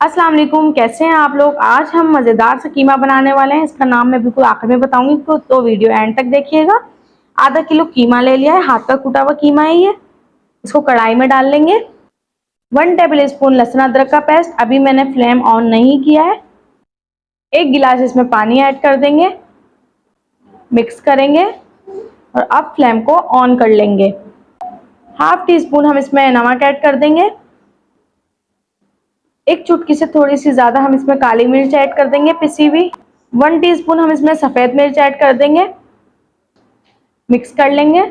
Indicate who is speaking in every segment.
Speaker 1: अस्सलाम वालेकुम, कैसे हैं आप लोग। आज हम मज़ेदार सा कीमा बनाने वाले हैं। इसका नाम मैं बिल्कुल आखिर में बताऊंगी, तो वीडियो एंड तक देखिएगा। आधा किलो कीमा ले लिया है, हाथ का कुटा हुआ कीमा है ये। इसको कढ़ाई में डाल लेंगे। 1 टेबल स्पून लहसुन अदरक का पेस्ट, अभी मैंने फ्लेम ऑन नहीं किया है। 1 गिलास इसमें पानी ऐड कर देंगे, मिक्स करेंगे और अब फ्लेम को ऑन कर लेंगे। हाफ टी स्पून हम इसमें नमक ऐड कर देंगे। 1 चुटकी से थोड़ी सी ज़्यादा हम इसमें काली मिर्च ऐड कर देंगे पिसी हुई। 1 टीस्पून हम इसमें सफ़ेद मिर्च ऐड कर देंगे, मिक्स कर लेंगे।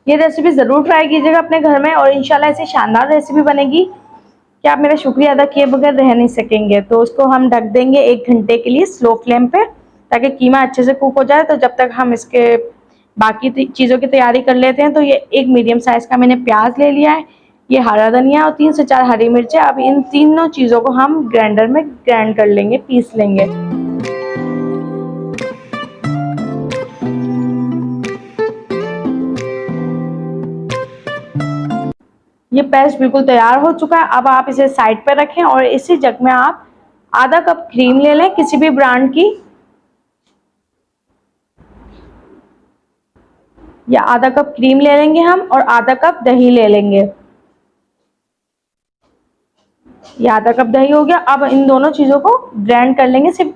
Speaker 1: ये रेसिपी ज़रूर ट्राई कीजिएगा अपने घर में और इंशाल्लाह ऐसी शानदार रेसिपी बनेगी कि आप मेरा शुक्रिया अदा किए बगैर रह नहीं सकेंगे। तो उसको हम ढक देंगे 1 घंटे के लिए स्लो फ्लेम पे, ताकि कीमा अच्छे से कुक हो जाए। तो जब तक हम इसके बाकी चीज़ों की तैयारी कर लेते हैं। तो ये 1 मीडियम साइज़ का मैंने प्याज ले लिया है, ये हरा धनिया और 3 से 4 हरी मिर्चें। अब इन तीनों चीज़ों को हम ग्राइंडर में ग्राइंड कर लेंगे, पीस लेंगे। ये पेस्ट बिल्कुल तैयार हो चुका है। अब आप इसे साइड पर रखें और इसी जग में आप आधा कप क्रीम ले लें, किसी भी ब्रांड की, या आधा कप क्रीम ले लेंगे हम और आधा कप दही ले लेंगे। ये आधा कप दही हो गया। अब इन दोनों चीज़ों को ग्राइंड कर लेंगे, सिर्फ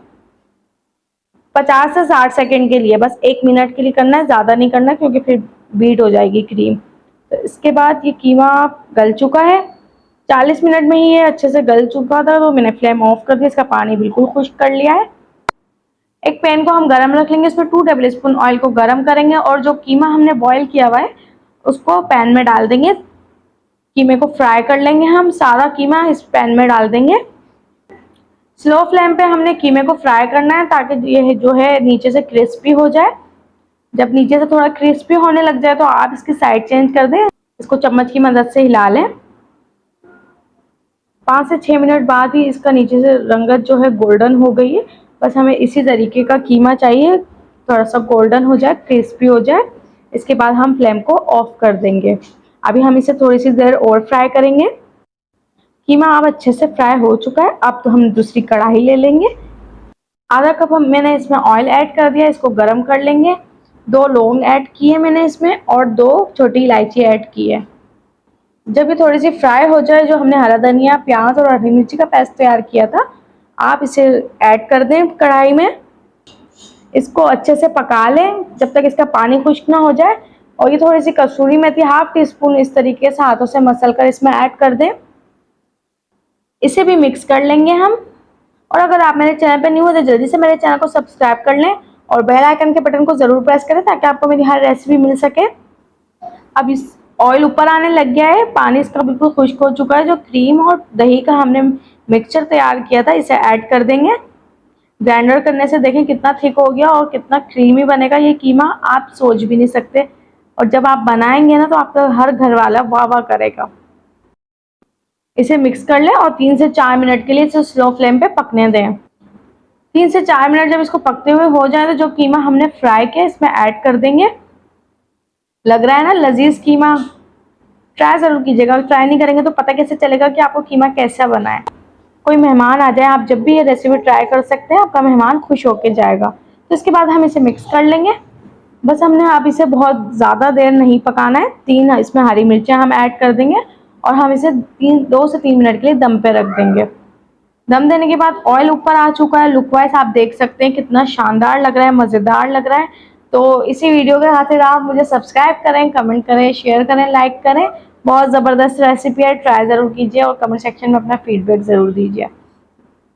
Speaker 1: 50 से 60 सेकेंड के लिए, बस 1 मिनट के लिए करना है, ज़्यादा नहीं करना क्योंकि फिर बीट हो जाएगी क्रीम। तो इसके बाद ये कीमा गल चुका है, 40 मिनट में ही ये अच्छे से गल चुका था। तो मैंने फ्लेम ऑफ कर दिया, इसका पानी बिल्कुल खुश्क कर लिया है। एक पैन को हम गरम रख लेंगे, इसमें 2 टेबल स्पून ऑयल को गरम करेंगे और जो कीमा हमने बॉईल किया हुआ है उसको पैन में डाल देंगे। कीमे को फ्राई कर लेंगे हम, सारा कीमा इस पैन में डाल देंगे। स्लो फ्लेम पे हमने कीमे को फ्राई करना है, ताकि ये जो है नीचे से क्रिस्पी हो जाए। जब नीचे से थोड़ा क्रिस्पी होने लग जाए तो आप इसकी साइड चेंज कर दें, इसको चम्मच की मदद से हिला लें। 5 से 6 मिनट बाद ही इसका नीचे से रंगत जो है गोल्डन हो गई है। बस हमें इसी तरीके का कीमा चाहिए, थोड़ा सा गोल्डन हो जाए, क्रिस्पी हो जाए। इसके बाद हम फ्लेम को ऑफ कर देंगे। अभी हम इसे थोड़ी सी देर और फ्राई करेंगे। कीमा अब अच्छे से फ्राई हो चुका है। अब तो हम दूसरी कढ़ाई ले लेंगे। आधा कप मैंने इसमें ऑयल ऐड कर दिया, इसको गरम कर लेंगे। 2 लौंग ऐड किए मैंने इसमें और 2 छोटी इलायची ऐड की है। जब ये थोड़ी सी फ्राई हो जाए, जो हमने हरा धनिया, प्याज और हरी मिर्ची का पेस्ट तैयार किया था, आप इसे ऐड कर दें कढ़ाई में। इसको अच्छे से पका लें जब तक इसका पानी खुश्क ना हो जाए। और ये थोड़ी सी कसूरी मेथी हाफ टी स्पून इस तरीके से हाथों से मसल कर इसमें ऐड कर दें। इसे भी मिक्स कर लेंगे हम। और अगर आप मेरे चैनल पर न्यू हो तो जल्दी से मेरे चैनल को सब्सक्राइब कर लें और बेल आइकन के बटन को ज़रूर प्रेस करें, ताकि आपको मेरी हर रेसिपी मिल सके। अब इस ऑयल ऊपर आने लग गया है, पानी इसका बिल्कुल खुश्क हो चुका है। जो क्रीम और दही का हमने मिक्सचर तैयार किया था, इसे ऐड कर देंगे। ग्राइंडर करने से देखें कितना थिक हो गया और कितना क्रीमी बनेगा ये कीमा, आप सोच भी नहीं सकते। और जब आप बनाएंगे ना, तो आपका हर घर वाला वाह वाह करेगा। इसे मिक्स कर लें और 3 से 4 मिनट के लिए इसे स्लो फ्लेम पे पकने दें। 3 से 4 मिनट जब इसको पकते हुए हो जाए, तो जो कीमा हमने फ्राई किया इसमें ऐड कर देंगे। लग रहा है ना लजीज कीमा। ट्राई ज़रूर कीजिएगा, ट्राई नहीं करेंगे तो पता कैसे चलेगा कि आपको कीमा कैसा बना है। कोई मेहमान आ जाए, आप जब भी ये रेसिपी ट्राई कर सकते हैं, आपका मेहमान खुश होकर जाएगा। तो इसके बाद हम इसे मिक्स कर लेंगे। बस हमने अब इसे बहुत ज़्यादा देर नहीं पकाना है। 3 इसमें हरी मिर्चें हम ऐड कर देंगे और हम इसे 2 से 3 मिनट के लिए दम पे रख देंगे। दम देने के बाद ऑयल ऊपर आ चुका है। लुक वाइज आप देख सकते हैं कितना शानदार लग रहा है, मज़ेदार लग रहा है। तो इसी वीडियो के खातिर आप मुझे सब्सक्राइब करें, कमेंट करें, शेयर करें, लाइक करें। बहुत ज़बरदस्त रेसिपी है, ट्राई ज़रूर कीजिए और कमेंट सेक्शन में अपना फीडबैक ज़रूर दीजिए।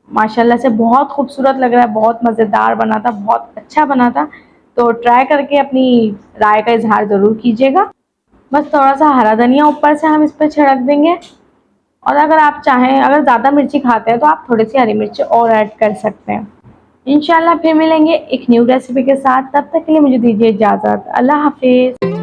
Speaker 1: माशाल्लाह से बहुत खूबसूरत लग रहा है, बहुत मज़ेदार बना था, बहुत अच्छा बना था। तो ट्राई करके अपनी राय का इजहार ज़रूर कीजिएगा। बस थोड़ा सा हरा धनिया ऊपर से हम इस पर छिड़क देंगे। और अगर आप चाहें, अगर ज़्यादा मिर्ची खाते हैं तो आप थोड़ी सी हरी मिर्ची और ऐड कर सकते हैं। इंशाल्लाह फिर मिलेंगे एक न्यू रेसिपी के साथ। तब तक के लिए मुझे दीजिए इजाज़त। अल्लाह हाफिज़।